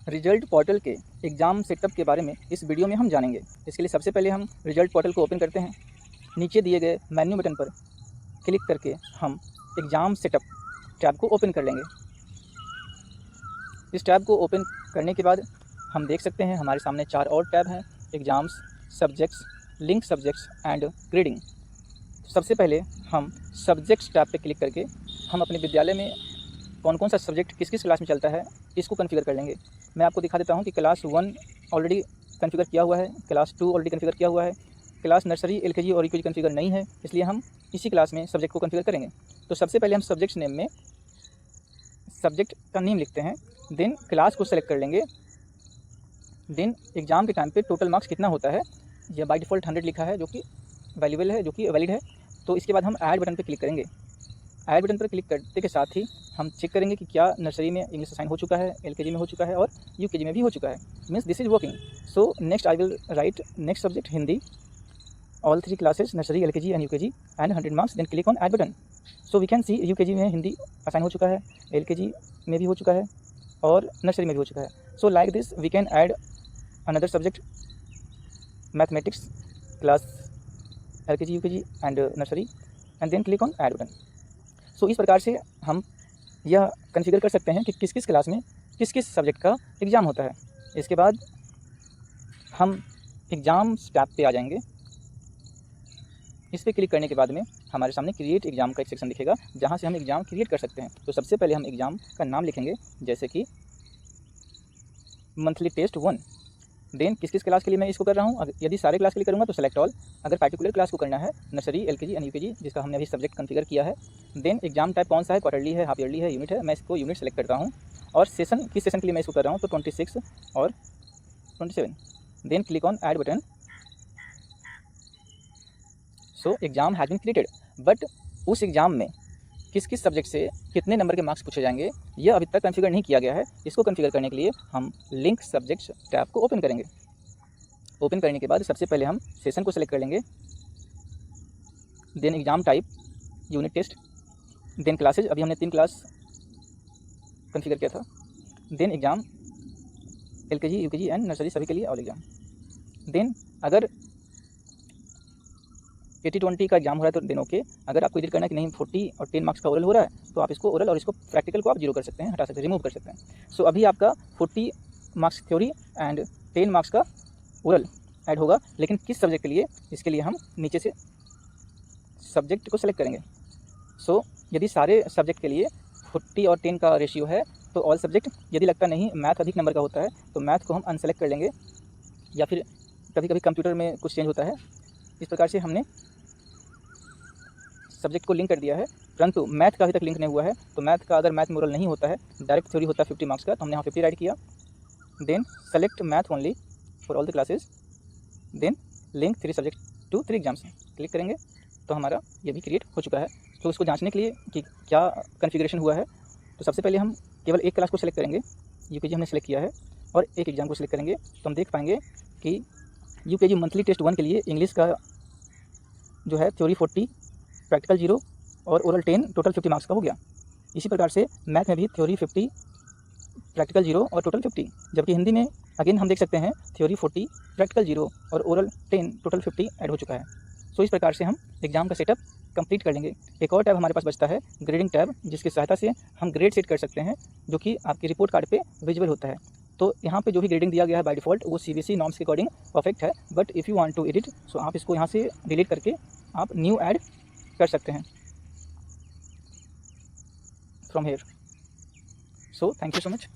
Result portal के exam setup के बारे में इस वीडियो में हम जानेंगे। इसके लिए सबसे पहले हम रिजल्ट पोर्टल को ओपन करते हैं। नीचे दिए गए मेन्यू बटन पर क्लिक करके हम एग्ज़ाम सेटअप टैब को ओपन कर लेंगे। इस टैब को ओपन करने के बाद हम देख सकते हैं हमारे सामने 4 और टैब हैं, exams, subjects, link subjects and grading. सबसे पहले हम सब्जेक्ट्स टैब पे क्लिक करके हम अपने विद्यालय में कौन कौन सा सब्जेक्ट किस किस क्लास में चलता है इसको कॉन्फ़िगर कर लेंगे। मैं आपको दिखा देता हूँ कि क्लास 1 ऑलरेडी कॉन्फ़िगर किया हुआ है, क्लास 2 ऑलरेडी कॉन्फ़िगर किया हुआ है, क्लास नर्सरी, एलकेजी और यूकेजी कॉन्फ़िगर नहीं है, इसलिए हम इसी क्लास में सब्जेक्ट को कॉन्फ़िगर करेंगे। तो सबसे पहले हम सब्जेक्ट्स नेम में सब्जेक्ट का नेम लिखते हैं, देन क्लास को सेलेक्ट कर लेंगे, देन एग्ज़ाम के टाइम पे टोटल मार्क्स कितना होता है, यह बाय डिफ़ॉल्ट 100 लिखा है जो कि वैल्यूएबल है, जो कि वैलिड है। तो इसके बाद हम ऐड बटन पर क्लिक करेंगे। ऐड बटन पर क्लिक करने के साथ ही हम चेक करेंगे कि क्या नर्सरी में इंग्लिश असाइन हो चुका है, एलकेजी में हो चुका है और यूकेजी में भी हो चुका है। Means this is working. So next I will write next subject Hindi, all 3 classes nursery, LKG and UKG and 100 marks, then click on add button. So we can see UKG में हिंदी असाइन हो चुका है, LKG में भी हो चुका है और नर्सरी में भी हो चुका है। So like this we can add another subject mathematics, class LKG, UKG and nursery and then click on add button. So इस प्रकार से हम यह कॉन्फ़िगर कर सकते हैं कि किस किस क्लास में किस किस सब्जेक्ट का एग्ज़ाम होता है। इसके बाद हम एग्ज़ाम्स टैब पे आ जाएंगे। इस पर क्लिक करने के बाद में हमारे सामने क्रिएट एग्ज़ाम का एक सेक्शन दिखेगा जहाँ से हम एग्ज़ाम क्रिएट कर सकते हैं। तो सबसे पहले हम एग्ज़ाम का नाम लिखेंगे, जैसे कि मंथली टेस्ट 1। देन किस किस क्लास के लिए मैं इसको कर रहा हूँ, यदि सारे क्लास के लिए करूँगा तो सेलेक्ट ऑल। अगर पर्टिकुलर क्लास को करना है, नर्सरी, एलकेजी एंड यूकेजी, जिसका हमने अभी सब्जेक्ट कॉन्फ़िगर किया है। देन एग्जाम टाइप कौन सा है, क्वार्टरली है, हाफ ईयरली है, यूनिट है, मैं इसको यूनिट सेलेक्ट करता हूँ। और सेशन, किस सेशन के लिए मैं इसको कर रहा हूँ, तो 26 और 27। Then click on add button. So exam has been created, but उस एग्ज़ाम में किस किस सब्जेक्ट से कितने नंबर के मार्क्स पूछे जाएंगे यह अभी तक कॉन्फ़िगर नहीं किया गया है। इसको कॉन्फ़िगर करने के लिए हम लिंक सब्जेक्ट्स टैब को ओपन करेंगे। ओपन करने के बाद सबसे पहले हम सेशन को सेलेक्ट कर लेंगे, then exam type unit test, then classes, अभी हमने 3 क्लास कॉन्फ़िगर किया था, then exam LKG, UKG and nursery सभी के लिए ऑल एग्ज़ाम। देन अगर 80-20 का एग्जाम हो रहा है तो देन ओके। अगर आपको एडिट करना है कि नहीं 40 और 10 मार्क्स का ओरल हो रहा है तो आप इसको ओरल और इसको प्रैक्टिकल को आप 0 कर सकते हैं, हटा सकते हैं, रिमूव कर सकते हैं। सो अभी आपका 40 मार्क्स थ्योरी एंड 10 मार्क्स का ओरल ऐड होगा, लेकिन किस सब्जेक्ट के लिए, इसके लिए हम नीचे से सब्जेक्ट को सेलेक्ट करेंगे। सो यदि सारे सब्जेक्ट के लिए 40 और 10 का रेशियो है तो ऑल सब्जेक्ट, यदि लगता नहीं मैथ अधिक नंबर का होता है तो मैथ को हम अनसेलेक्ट कर लेंगे, या फिर कभी कभी कंप्यूटर में कुछ चेंज होता है। इस प्रकार से हमने सब्जेक्ट को लिंक कर दिया है, परंतु मैथ का अभी तक लिंक नहीं हुआ है। तो मैथ का अगर मैथ में ओरल नहीं होता है, डायरेक्ट थ्योरी होता है 50 मार्क्स का, तो हमने यहाँ 50 राइट किया। Then select math only for all the classes, then link 3 subject to 3 exams, click करेंगे तो हमारा ये भी क्रिएट हो चुका है। तो उसको जांचने के लिए कि क्या कॉन्फ़िगरेशन हुआ है, तो सबसे पहले हम केवल एक क्लास को सेलेक्ट करेंगे, यूकेजी हमने सेलेक्ट किया है, और एक एग्जाम को सेलेक्ट करेंगे। तो हम देख पाएंगे कि यूकेजी मंथली टेस्ट 1 के लिए इंग्लिश का जो है थ्योरी 40, प्रैक्टिकल 0 और ओरल 10, टोटल 50 मार्क्स का हो गया। इसी प्रकार से मैथ में भी थ्योरी 50, प्रैक्टिकल 0 और टोटल 50, जबकि हिंदी में अगेन हम देख सकते हैं थ्योरी 40, प्रैक्टिकल 0 और ओरल 10, टोटल 50 ऐड हो चुका है। सो इस प्रकार से हम एग्जाम का सेटअप कंप्लीट कर लेंगे। एक और टैब हमारे पास बचता है, ग्रेडिंग टैब, जिसकी सहायता से हम ग्रेड सेट कर सकते हैं, जो कि आपकी रिपोर्ट कार्ड पे विजिबल होता है। तो यहाँ पे जो भी ग्रेडिंग दिया गया है बाय डिफ़ॉल्ट वो सीबीएसई नॉर्म्स के अकॉर्डिंग परफेक्ट है, but if you want to edit so आप इसको यहाँ से डिलीट करके आप न्यू ऐड कर सकते हैं from here. So thank you so much.